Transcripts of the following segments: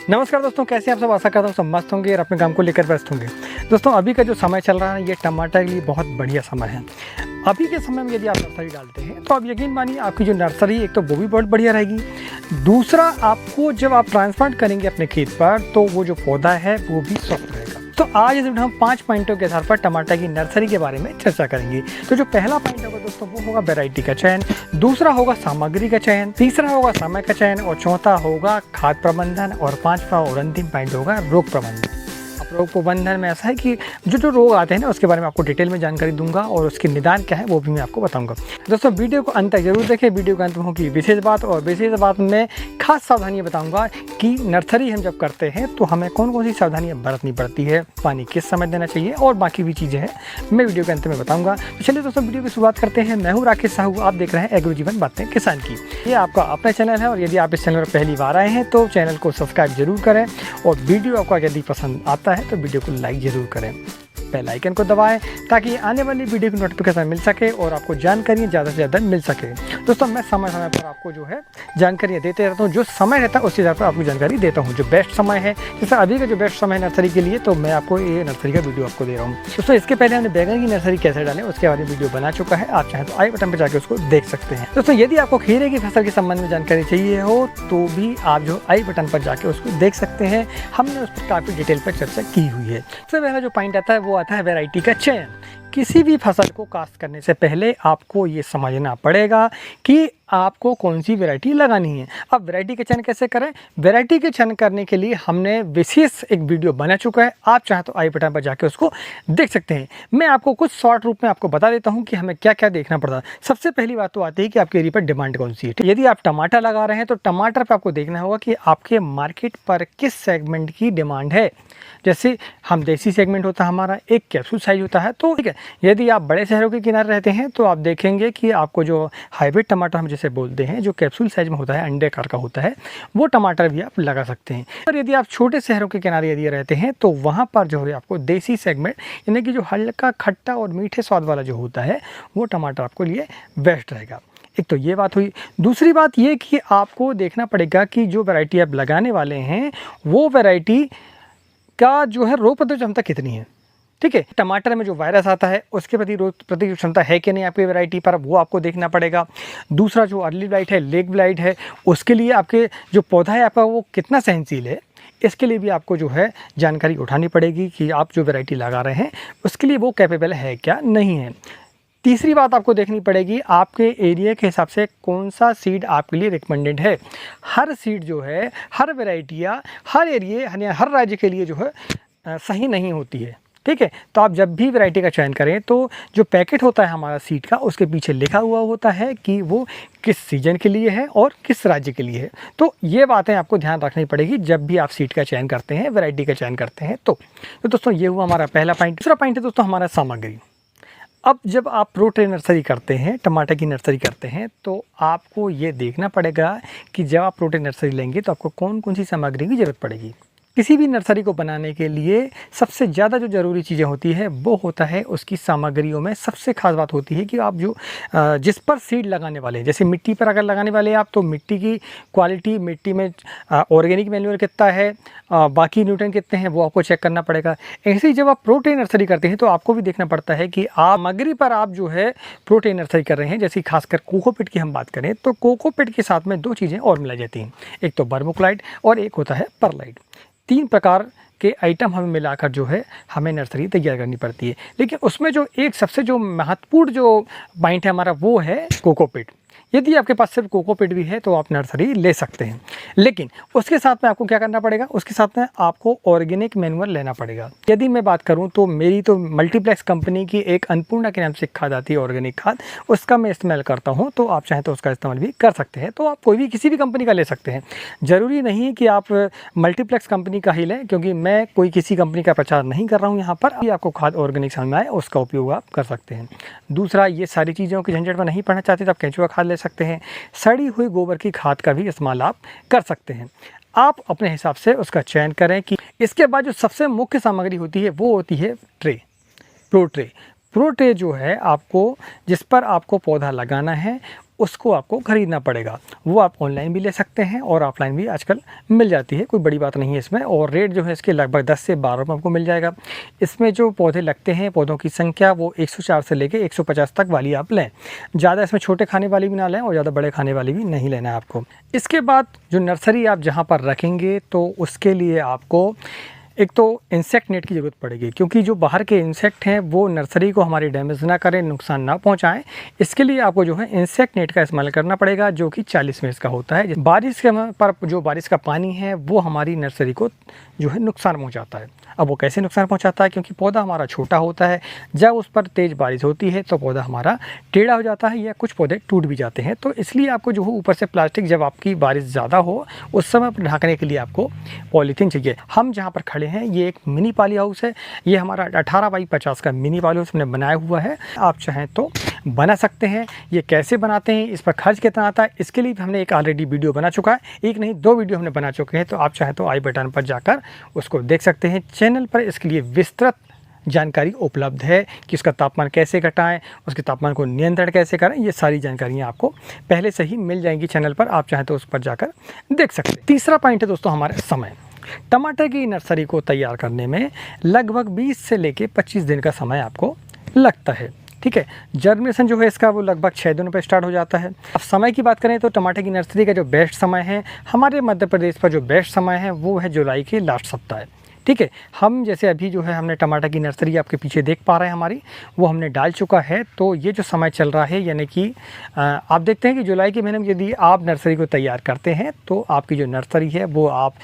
नमस्कार दोस्तों, कैसे आप सब। आशा करता हूँ सब मस्त होंगे और अपने काम को लेकर व्यस्त होंगे। दोस्तों अभी का जो समय चल रहा है ये टमाटर के लिए बहुत बढ़िया समय है। अभी के समय में यदि आप नर्सरी डालते हैं तो आप यकीन मानिए आपकी जो नर्सरी एक तो वो भी बहुत बढ़िया रहेगी, दूसरा आपको जब आप ट्रांसप्लांट करेंगे अपने खेत पर तो वो जो पौधा है वो भी स्वस्थ रहेगा। तो आज इस वीडियो हम 5 पॉइंटों के आधार पर टमाटर की नर्सरी के बारे में चर्चा करेंगे। तो जो पहला पॉइंट होगा दोस्तों वो होगा वैरायटी का चयन, दूसरा होगा सामग्री का चयन, तीसरा होगा समय का चयन और चौथा होगा खाद प्रबंधन और पांचवा और अंतिम पॉइंट होगा रोग प्रबंधन। अब रोग प्रबंधन में ऐसा है कि जो रोग आते हैं ना उसके बारे में आपको डिटेल में जानकारी दूंगा और उसके निदान क्या है वो भी मैं आपको बताऊंगा। दोस्तों वीडियो को अंत तक जरूर देखें। वीडियो के अंत में होगी विशेष बात और विशेष बात में खास सावधानियां बताऊंगा कि नर्सरी हम जब करते हैं तो हमें कौन कौन सी सावधानियां बरतनी पड़ती है, पानी किस समय देना चाहिए और बाकी भी चीज़ें हैं मैं वीडियो के अंत में बताऊंगा। तो चलिए दोस्तों वीडियो की शुरुआत करते हैं। मैं हूँ राकेश साहू, आप देख रहे हैं एग्रो जीवन बातें किसान की। ये आपका अपना चैनल है और यदि आप इस चैनल पर पहली बार आए हैं तो चैनल को सब्सक्राइब जरूर करें और वीडियो आपको यदि पसंद आता है तो वीडियो को लाइक जरूर करें, बेल आइकन को दबाएं ताकि आने वाली वीडियो की नोटिफिकेशन मिल सके और आपको जानकारियाँ ज़्यादा से ज़्यादा मिल सके। दोस्तों मैं समय समय पर आपको जो है जानकारियाँ देते रहता हूँ, जो समय रहता है उसी हिसाब पर आपको जानकारी देता हूँ। जो बेस्ट समय है जैसे अभी का जो बेस्ट समय है नर्सरी के लिए तो मैं आपको ये नर्सरी का वीडियो आपको दे रहा हूँ। दोस्तों इसके पहले हमने बैगन की नर्सरी कैसे डालें उसके बारे में वीडियो बना चुका है, आप चाहें तो आई बटन पर जाकर उसको देख सकते हैं। दोस्तों यदि आपको खीरे की फसल के संबंध में जानकारी चाहिए हो तो भी आप जो आई बटन पर जाकर उसको देख सकते हैं, हमने उस पर काफ़ी डिटेल पर चर्चा की हुई है। सबसे पहला जो पॉइंट आता है वो आता है वैरायटी का चयन। किसी भी फसल को काश्त करने से पहले आपको ये समझना पड़ेगा कि आपको कौन सी वैरायटी लगानी है। अब वैरायटी का चयन कैसे करें? वैरायटी के चयन करने के लिए हमने विशेष एक वीडियो बना चुका है, आप चाहें तो आई बटन पर जाके उसको देख सकते हैं। मैं आपको कुछ शॉर्ट रूप में आपको बता देता हूं कि हमें क्या क्या देखना पड़ता है। सबसे पहली बात तो आती है कि आपके एरिया पर डिमांड कौन सी है। यदि आप टमाटर लगा रहे हैं तो टमाटर पर आपको देखना होगा कि आपके मार्केट पर किस सेगमेंट की डिमांड है। जैसे हम देसी सेगमेंट होता है हमारा, एक कैप्सूल साइज होता है, तो ठीक है। यदि आप बड़े शहरों के किनारे रहते हैं तो आप देखेंगे कि आपको जो हाइब्रिड टमाटर हम जैसे बोलते हैं जो कैप्सूल साइज में होता है, अंडे आकार का होता है, वो टमाटर भी आप लगा सकते हैं। और यदि आप छोटे शहरों के किनारे यदि रहते हैं तो वहाँ पर जो है आपको देसी सेगमेंट यानी कि जो हल्का खट्टा और मीठे स्वाद वाला जो होता है वो टमाटर आपको लिए बेस्ट रहेगा। एक तो ये बात हुई। दूसरी बात ये कि आपको देखना पड़ेगा कि जो वैरायटी आप लगाने वाले हैं वो वैरायटी का जो है रोग प्रतिरोधक क्षमता कितनी है। ठीक है, टमाटर में जो वायरस आता है उसके प्रति रोग प्रतिरोधक क्षमता है कि नहीं आपकी वैरायटी पर, वो आपको देखना पड़ेगा। दूसरा जो अर्ली ब्लाइट है, लेट ब्लाइट है, उसके लिए आपके जो पौधा है आपका वो कितना सहनशील है, इसके लिए भी आपको जो है जानकारी उठानी पड़ेगी कि आप जो वैरायटी लगा रहे हैं उसके लिए वो कैपेबल है क्या नहीं है। तीसरी बात आपको देखनी पड़ेगी आपके एरिया के हिसाब से कौन सा सीड आपके लिए रिकमेंडेड है। हर सीड जो है, हर वैरायटियाँ हर एरिया हर राज्य के लिए जो है सही नहीं होती है। ठीक है, तो आप जब भी वैरायटी का चयन करें तो जो पैकेट होता है हमारा सीड का उसके पीछे लिखा हुआ होता है कि वो किस सीजन के लिए है और किस राज्य के लिए है। तो ये बातें आपको ध्यान रखनी पड़ेगी जब भी आप सीड का चयन करते हैं, वैरायटी का चयन करते हैं। तो दोस्तों ये हुआ हमारा पहला पॉइंट। दूसरा पॉइंट है दोस्तों हमारा सामग्री। अब जब आप प्रो ट्रे नर्सरी करते हैं, टमाटर की नर्सरी करते हैं, तो आपको ये देखना पड़ेगा कि जब आप प्रो ट्रे नर्सरी लेंगे तो आपको कौन कौन सी सामग्री की ज़रूरत पड़ेगी। किसी भी नर्सरी को बनाने के लिए सबसे ज़्यादा जो ज़रूरी चीज़ें होती है वो होता है उसकी सामग्रियों में। सबसे खास बात होती है कि आप जो जिस पर सीड लगाने वाले हैं, जैसे मिट्टी पर अगर लगाने वाले हैं आप तो मिट्टी की क्वालिटी, मिट्टी में ऑर्गेनिक मैन्योर कितना है, बाकी न्यूट्रिएंट कितने हैं वो आपको चेक करना पड़ेगा। ऐसे ही जब आप प्रो ट्रे नर्सरी करते हैं तो आपको भी देखना पड़ता है कि आप सामग्री पर आप जो है प्रो ट्रे नर्सरी कर रहे हैं। जैसे खासकर कोकोपीट की हम बात करें तो कोकोपीट के साथ में 2 चीज़ें और मिलाई जाती हैं, एक तो वर्मीक्यूलाइट और एक होता है परलाइट। 3 प्रकार के आइटम हमें मिलाकर जो है हमें नर्सरी तैयार करनी पड़ती है। लेकिन उसमें जो एक सबसे जो महत्वपूर्ण जो पॉइंट है हमारा वो है कोकोपीट। यदि आपके पास सिर्फ कोकोपीट भी है तो आप नर्सरी ले सकते हैं, लेकिन उसके साथ में आपको क्या करना पड़ेगा, उसके साथ में आपको ऑर्गेनिक मैन्युअल लेना पड़ेगा। यदि मैं बात करूं तो मेरी तो मल्टीप्लेक्स कंपनी की एक अन्नपूर्णा के नाम से खाद आती है, ऑर्गेनिक खाद, उसका मैं इस्तेमाल करता हूं। तो आप चाहें तो उसका इस्तेमाल भी कर सकते हैं। तो आप कोई भी किसी भी कंपनी का ले सकते हैं, ज़रूरी नहीं कि आप मल्टीप्लेक्स कंपनी का ही लें, क्योंकि मैं कोई किसी कंपनी का प्रचार नहीं कर रहा हूँ यहाँ पर। आपको खाद ऑर्गेनिक समझ में आए उसका उपयोग आप कर सकते हैं। दूसरा, ये सारी चीज़ों की झंझट में नहीं पड़ना चाहते तो आप केंचुआ खाद ले सकते हैं। सड़ी हुई गोबर की खाद का भी इस्तेमाल आप कर सकते हैं। आप अपने हिसाब से उसका चयन करें। कि इसके बाद जो सबसे मुख्य सामग्री होती है वो होती है tray, pro tray. Pro tray जो है आपको, जिस पर आपको पौधा लगाना है, उसको आपको ख़रीदना पड़ेगा। वो आप ऑनलाइन भी ले सकते हैं और ऑफलाइन भी आजकल मिल जाती है, कोई बड़ी बात नहीं है इसमें। और रेट जो है इसके लगभग 10 से 12 रुपये आपको मिल जाएगा। इसमें जो पौधे लगते हैं, पौधों की संख्या वो 104 से लेके 150 तक वाली आप लें। ज़्यादा इसमें छोटे खाने वाली भी ना लें और ज़्यादा बड़े खाने वाली भी नहीं लेना है आपको। इसके बाद जो नर्सरी आप जहाँ पर रखेंगे तो उसके लिए आपको एक तो इंसेक्ट नेट की ज़रूरत पड़ेगी, क्योंकि जो बाहर के इंसेक्ट हैं वो नर्सरी को हमारी डैमेज ना करें, नुकसान ना पहुंचाएं। इसके लिए आपको जो है इंसेक्ट नेट का इस्तेमाल करना पड़ेगा, जो कि 40 मीटर का होता है। बारिश के पर जो बारिश का पानी है वो हमारी नर्सरी को जो है नुकसान पहुँचाता है। अब वो कैसे नुकसान पहुँचाता है, क्योंकि पौधा हमारा छोटा होता है, जब उस पर तेज़ बारिश होती है तो पौधा हमारा टेढ़ा हो जाता है या कुछ पौधे टूट भी जाते हैं। तो इसलिए आपको जो है ऊपर से प्लास्टिक, जब आपकी बारिश ज़्यादा हो उस समय पर ढकने के लिए आपको पॉलीथीन चाहिए। हम जहाँ पर खड़े हैं ये एक मिनी पॉली हाउस है। ये हमारा 18 बाई 50 का मिनी पॉली हाउस हमने बनाया हुआ है। आप चाहें तो बना सकते हैं। ये कैसे बनाते हैं, इस पर खर्च कितना आता है, इसके लिए हमने एक ऑलरेडी वीडियो बना चुका है, एक नहीं 2 वीडियो हमने बना चुके हैं। तो आप चाहें तो आई बटन पर जाकर उसको देख सकते हैं। चैनल पर इसके लिए विस्तृत जानकारी उपलब्ध है कि उसका तापमान कैसे घटाएं, उसके तापमान को नियंत्रण कैसे करें, ये सारी जानकारियाँ आपको पहले से ही मिल जाएंगी चैनल पर। आप चाहें तो उस पर जाकर देख सकते हैं। तीसरा पॉइंट है दोस्तों हमारे समय। टमाटर की नर्सरी को तैयार करने में लगभग 20 से लेके 25 दिन का समय आपको लगता है। ठीक है, जर्मिनेशन जो है इसका वो लगभग 6 दिनों पे स्टार्ट हो जाता है। अब समय की बात करें तो टमाटर की नर्सरी का जो बेस्ट समय है हमारे मध्य प्रदेश पर, जो बेस्ट समय है वो है जुलाई के लास्ट सप्ताह है। ठीक है, हम जैसे अभी जो है हमने टमाटर की नर्सरी आपके पीछे देख पा रहे हैं हमारी, वो हमने डाल चुका है। तो ये जो समय चल रहा है, यानी कि आप देखते हैं कि जुलाई के महीने में यदि आप नर्सरी को तैयार करते हैं तो आपकी जो नर्सरी है वो आप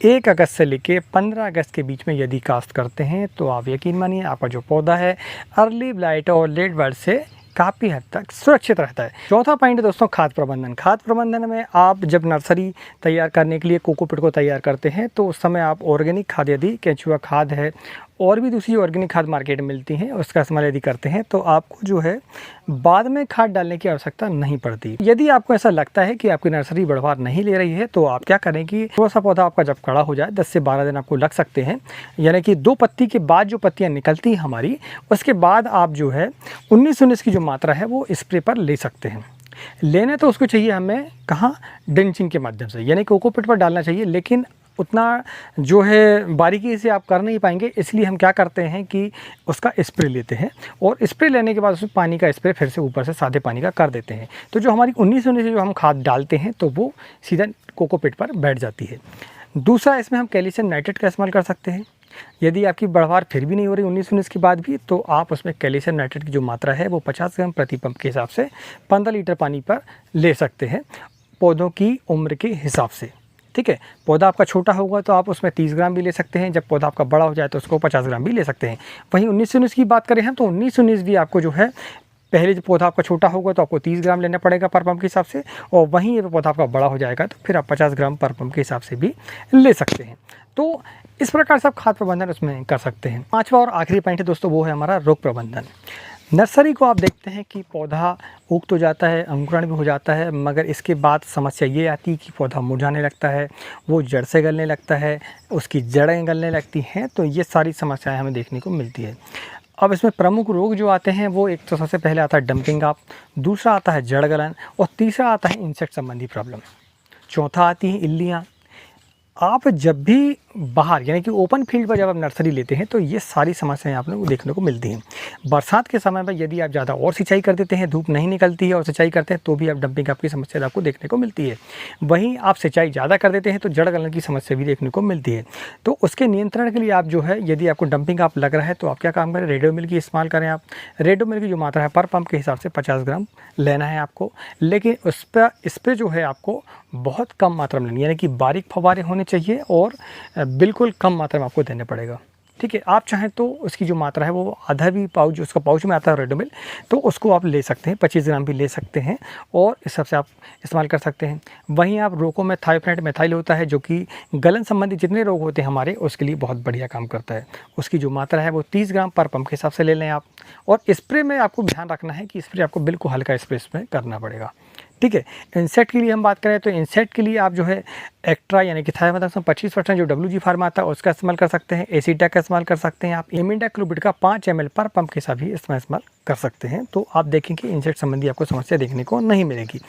1 अगस्त से लेके 15 अगस्त के बीच में यदि कास्ट करते हैं तो आप यकीन मानिए आपका जो पौधा है अर्ली ब्लाइट और लेट बर्ड से काफ़ी हद तक सुरक्षित रहता है। चौथा पॉइंट है दोस्तों खाद प्रबंधन। खाद प्रबंधन में आप जब नर्सरी तैयार करने के लिए कोकोपीट को तैयार करते हैं तो उस समय आप ऑर्गेनिक खाद, यदि केंचुआ खाद है और भी दूसरी ऑर्गेनिक खाद मार्केट में मिलती हैं, उसका इस्तेमाल यदि करते हैं तो आपको जो है बाद में खाद डालने की आवश्यकता नहीं पड़ती। यदि आपको ऐसा लगता है कि आपकी नर्सरी बढ़वार नहीं ले रही है तो आप क्या करें कि थोड़ा सा पौधा आपका जब कड़ा हो जाए 10 से 12 दिन आपको लग सकते हैं, यानी कि 2 पत्ती के बाद जो पत्तियाँ निकलती हैं हमारी, उसके बाद आप जो है 19-19 की जो मात्रा है वो स्प्रे पर ले सकते हैं। लेने तो उसको चाहिए हमें कहाँ, ड्रेंचिंग के माध्यम से, यानी कोकोपीट पर डालना चाहिए, लेकिन उतना जो है बारीकी से आप कर नहीं पाएंगे। इसलिए हम क्या करते हैं कि उसका स्प्रे लेते हैं और स्प्रे लेने के बाद उसमें पानी का स्प्रे फिर से ऊपर से सादे पानी का कर देते हैं। तो जो हमारी 19-19 जो हम खाद डालते हैं तो वो सीधा कोकोपीट पर बैठ जाती है। दूसरा, इसमें हम कैल्शियम नाइट्रेट का इस्तेमाल कर सकते हैं। यदि आपकी बढ़वार फिर भी नहीं हो रही 19-19 के बाद भी, तो आप उसमें कैल्शियम नाइट्रेट की जो मात्रा है वो 50 ग्राम प्रति पंप के हिसाब से 15 लीटर पानी पर ले सकते हैं, पौधों की उम्र के हिसाब से। ठीक है, पौधा आपका छोटा होगा तो आप उसमें 30 ग्राम भी ले सकते हैं, जब पौधा आपका बड़ा हो जाए तो उसको 50 ग्राम भी ले सकते हैं। वहीं 19-19 की बात करें हम तो 19-19 भी आपको जो है, पहले जब पौधा आपका छोटा होगा तो आपको 30 ग्राम लेना पड़ेगा पर पंप के हिसाब से, और वहीं जब पौधा आपका बड़ा हो जाएगा तो फिर आप 50 ग्राम पर पंप के हिसाब से भी ले सकते हैं। तो इस प्रकार से आप खाद प्रबंधन उसमें कर सकते हैं। 5वां और आखिरी पॉइंट है दोस्तों, वो है हमारा रोग प्रबंधन। नर्सरी को आप देखते हैं कि पौधा उग तो जाता है, अंकुरण भी हो जाता है, मगर इसके बाद समस्या ये आती है कि पौधा मुरझाने लगता है, वो जड़ से गलने लगता है, उसकी जड़ें गलने लगती हैं। तो ये सारी समस्याएं हमें देखने को मिलती है। अब इसमें प्रमुख रोग जो आते हैं वो एक तो सबसे पहले आता है डंपिंग आप, दूसरा आता है जड़ गलन और तीसरा आता है इंसेक्ट संबंधी प्रॉब्लम, चौथा आती है इल्लियाँ। आप जब भी बाहर यानी कि ओपन फील्ड पर जब आप नर्सरी लेते हैं तो ये सारी समस्याएं आप लोगों को देखने को मिलती हैं। बरसात के समय में यदि आप ज़्यादा और सिंचाई कर देते हैं, धूप नहीं निकलती है और सिंचाई करते हैं तो भी आप डंपिंग आपकी समस्या आपको देखने को मिलती है। वहीं आप सिंचाई ज़्यादा कर देते हैं तो जड़ गलन की समस्या भी देखने को मिलती है। तो उसके नियंत्रण के लिए आप जो है, यदि आपको डंपिंग आप लग रहा है तो आप क्या काम करें, रेडियो मिल की इस्तेमाल करें। आप रेडियो मिल की जो मात्रा है पर पंप के हिसाब से 50 ग्राम लेना है आपको, लेकिन उस पर स्प्रे जो है आपको बहुत कम मात्रा में लेनी, यानी कि बारीक फव्वारे होने चाहिए और बिल्कुल कम मात्रा में आपको देना पड़ेगा। ठीक है, आप चाहें तो उसकी जो मात्रा है वो आधा भी पाउच, उसका पाउच में आता है रेडोमिल, तो उसको आप ले सकते हैं, 25 ग्राम भी ले सकते हैं और इस हिसाब से आप इस्तेमाल कर सकते हैं। वहीं आप रोगों में थायोफ्रेंट मेथाइल होता है जो कि गलन संबंधी जितने रोग होते हैं हमारे, उसके लिए बहुत बढ़िया काम करता है। उसकी जो मात्रा है वो 30 ग्राम पर पंप के हिसाब से ले लें आप। और स्प्रे में आपको ध्यान रखना है कि स्प्रे आपको बिल्कुल हल्का स्प्रे इसमें करना पड़ेगा। ठीक है। इंसेक्ट के लिए हम बात करें तो इंसेक्ट के लिए आप जो है एक्ट्रा यानी कि थायरमेथ्रिन 25% जो WG फार्मा आता है उसका इस्तेमाल कर सकते हैं। एसीटा का इस्तेमाल कर सकते हैं आप। इमिडाक्लोप्रिड का 5 ml पर पंप के साथ भी इसमें इस्तेमाल कर सकते हैं। तो आप देखेंगे इंसेक्ट संबंधी आपको समस्या देखने को नहीं मिलेगी।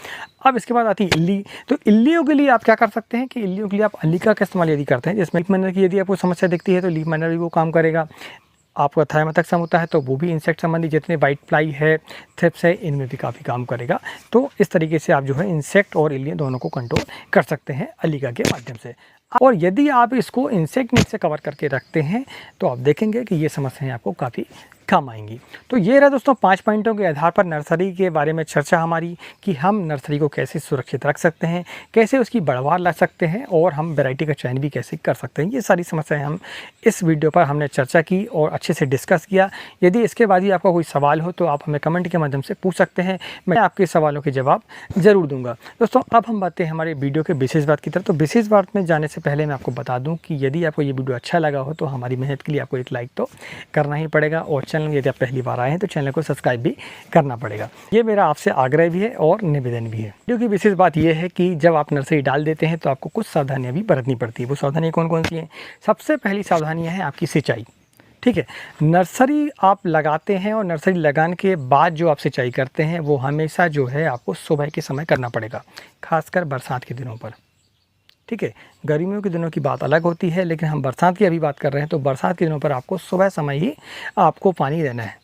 अब इसके बाद आती है इल्ली। तो इल्लियों के लिए आप क्या कर सकते हैं कि इल्लियों के लिए आप अल्लिका का इस्तेमाल यदि करते हैं, जिसमें लीफ माइनर की यदि आपको समस्या दिखती है तो लीफ माइनर भी वो काम करेगा। आपका थायरमेथ्रिन होता है तो वो भी इंसेक्ट संबंधी जितने वाइट फ्लाई है, थ्रिप्स है, इनमें भी काफ़ी काम करेगा। तो इस तरीके से आप जो है इंसेक्ट और इल्लियाँ दोनों को कंट्रोल कर सकते हैं अल्लिका के माध्यम से। और यदि आप इसको इंसेक्ट नेट से कवर करके रखते हैं तो आप देखेंगे कि ये समस्याएं आपको काफ़ी काम आएंगी। तो ये रहा दोस्तों 5 पॉइंटों के आधार पर नर्सरी के बारे में चर्चा हमारी कि हम नर्सरी को कैसे सुरक्षित रख सकते हैं, कैसे उसकी बढ़वार ला सकते हैं और हम वैरायटी का चयन भी कैसे कर सकते हैं। ये सारी समस्याएं हम इस वीडियो पर हमने चर्चा की और अच्छे से डिस्कस किया। यदि इसके बाद ही आपका कोई सवाल हो तो आप हमें कमेंट के माध्यम से पूछ सकते हैं, मैं आपके सवालों के जवाब ज़रूर दूंगा। दोस्तों अब हम बातें हमारे वीडियो के विशेष बात की तरफ। तो विशेष बात में जाने से पहले मैं आपको बता दूँ कि यदि आपको ये वीडियो अच्छा लगा हो तो हमारी मेहनत के लिए आपको एक लाइक तो करना ही पड़ेगा और चैनल में यदि आप पहली बार आए हैं तो चैनल को सब्सक्राइब भी करना पड़ेगा। ये मेरा आपसे आग्रह भी है और निवेदन भी है। वीडियो की विशेष बात यह है कि जब आप नर्सरी डाल देते हैं तो आपको कुछ सावधानियां भी बरतनी पड़ती है। वो सावधानियां कौन कौन सी हैं? सबसे पहली सावधानियां हैं आपकी सिंचाई। ठीक है, नर्सरी आप लगाते हैं और नर्सरी लगाने के बाद जो आप सिंचाई करते हैं वो हमेशा जो है आपको सुबह के समय करना पड़ेगा, खासकर बरसात के दिनों पर। ठीक है, गर्मियों के दिनों की बात अलग होती है, लेकिन हम बरसात की अभी बात कर रहे हैं तो बरसात के दिनों पर आपको सुबह समय ही आपको पानी देना है।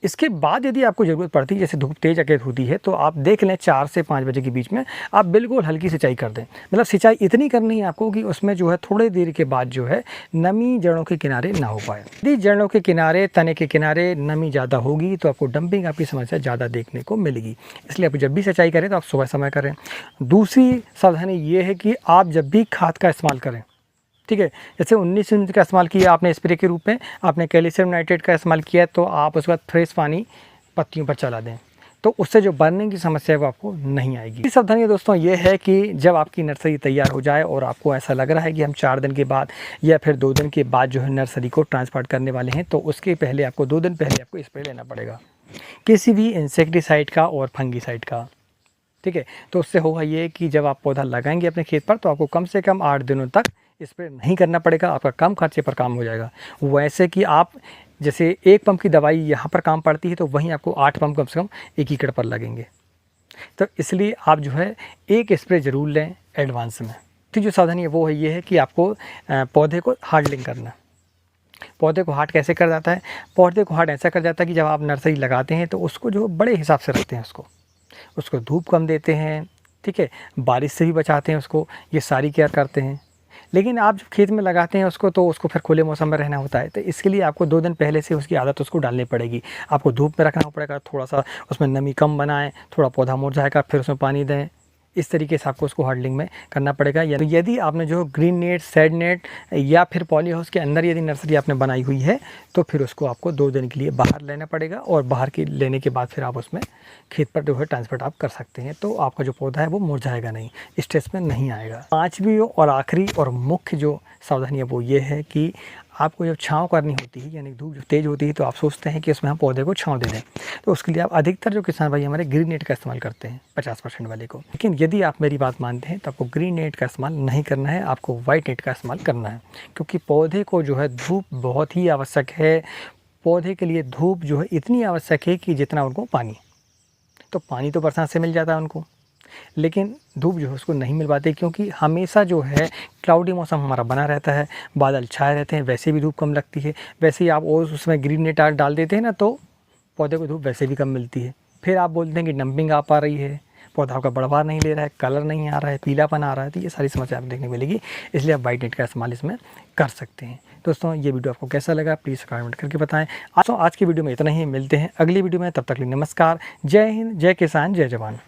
इसके बाद यदि आपको ज़रूरत पड़ती है, जैसे धूप तेज अगर होती है, तो आप देख लें 4 से 5 बजे के बीच में आप बिल्कुल हल्की सिंचाई कर दें। मतलब सिंचाई इतनी करनी है आपको कि उसमें जो है थोड़ी देर के बाद जो है नमी जड़ों के किनारे ना हो पाए। यदि जड़ों के किनारे, तने के किनारे नमी ज़्यादा होगी तो आपको डंपिंग आपकी समस्या ज़्यादा देखने को मिलेगी। इसलिए आप जब भी सिंचाई करें तो आप सुबह समय करें। दूसरी सावधानी ये है कि आप जब भी खाद का इस्तेमाल करें, ठीक है, जैसे 19 यूनिट का इस्तेमाल किया आपने स्प्रे के रूप में, आपने कैल्शियम नाइट्रेट का इस्तेमाल किया तो आप उसके बाद फ्रेश पानी पत्तियों पर चला दें, तो उससे जो बर्निंग की समस्या है वो आपको नहीं आएगी। सावधानी दोस्तों ये है कि जब आपकी नर्सरी तैयार हो जाए और आपको ऐसा लग रहा है कि हम 4 दिन के बाद या फिर 2 दिन के बाद जो है नर्सरी को ट्रांसपोर्ट करने वाले हैं, तो उसके पहले आपको 2 दिन पहले आपको स्प्रे लेना पड़ेगा किसी भी इंसेक्टिसाइड का और फंगीसाइड का। ठीक है, तो उससे होगा ये कि जब आप पौधा लगाएंगे अपने खेत पर तो आपको कम से कम 8 दिनों तक स्प्रे नहीं करना पड़ेगा, आपका कम खर्चे पर काम हो जाएगा। वैसे कि आप जैसे 1 पंप की दवाई यहाँ पर काम पड़ती है तो वहीं आपको 8 पंप कम से कम 1 एकड़ पर लगेंगे। तो इसलिए आप जो है 1 स्प्रे ज़रूर लें एडवांस में। तो जो सावधानी है वो है ये है कि आपको पौधे को हार्डलिंग करना। पौधे को हार्ड कैसे कर जाता है? पौधे को हार्ड ऐसा कर जाता है कि जब आप नर्सरी लगाते हैं तो उसको जो बड़े हिसाब से रखते हैं, उसको धूप कम देते हैं, ठीक है, बारिश से भी बचाते हैं उसको, ये सारी केयर करते हैं। लेकिन आप जब खेत में लगाते हैं उसको तो उसको फिर खुले मौसम में रहना होता है, तो इसके लिए आपको 2 दिन पहले से उसकी आदत उसको डालनी पड़ेगी। आपको धूप में रखना पड़ेगा, थोड़ा सा उसमें नमी कम बनाएं, थोड़ा पौधा मुरझाएगा फिर उसमें पानी दें। इस तरीके से आपको उसको हार्डलिंग में करना पड़ेगा। यदि आपने जो ग्रीन नेट, शेड नेट या फिर पॉली हाउस के अंदर यदि नर्सरी आपने बनाई हुई है तो फिर उसको आपको 2 दिन के लिए बाहर लेना पड़ेगा और बाहर के लेने के बाद फिर आप उसमें खेत पर जो है ट्रांसपोर्ट आप कर सकते हैं। तो आपका जो पौधा है वो मुरझाएगा नहीं, स्ट्रेस में नहीं आएगा। 5वीं और आखिरी और मुख्य जो सावधानी है वो ये है कि आपको जब छांव करनी होती है, यानी धूप जो तेज़ होती है तो आप सोचते हैं कि उसमें हम पौधे को छांव दे दें, तो उसके लिए आप अधिकतर जो किसान भाई हमारे ग्रीन नेट का इस्तेमाल करते हैं 50% वाले को। लेकिन यदि आप मेरी बात मानते हैं तो आपको ग्रीन नेट का इस्तेमाल नहीं करना है, आपको वाइट नेट का इस्तेमाल करना है, क्योंकि पौधे को जो है धूप बहुत ही आवश्यक है। पौधे के लिए धूप जो है इतनी आवश्यक है कि जितना उनको पानी, तो पानी तो बरसात से मिल जाता है उनको, लेकिन धूप जो है उसको नहीं मिल पाती, क्योंकि हमेशा जो है क्लाउडी मौसम हमारा बना रहता है, बादल छाए रहते हैं, वैसे भी धूप कम लगती है। वैसे ही आप और उसमें ग्रीन नेट डाल देते हैं ना तो पौधे को धूप वैसे भी कम मिलती है। फिर आप बोलते हैं कि डंपिंग आ पा रही है, पौधा आपका बढ़वार नहीं ले रहा है, कलर नहीं आ रहा है, पीलापन आ रहा है, तो ये सारी समस्या आपको देखने मिलेगी। इसलिए आप वाइट नेट का इस्तेमाल इसमें कर सकते हैं। दोस्तों ये वीडियो आपको कैसा लगा प्लीज़ कमेंट करके बताएं। आज की वीडियो में इतना ही, मिलते हैं अगली वीडियो में, तब तक के लिए नमस्कार। जय हिंद, जय किसान, जय जवान।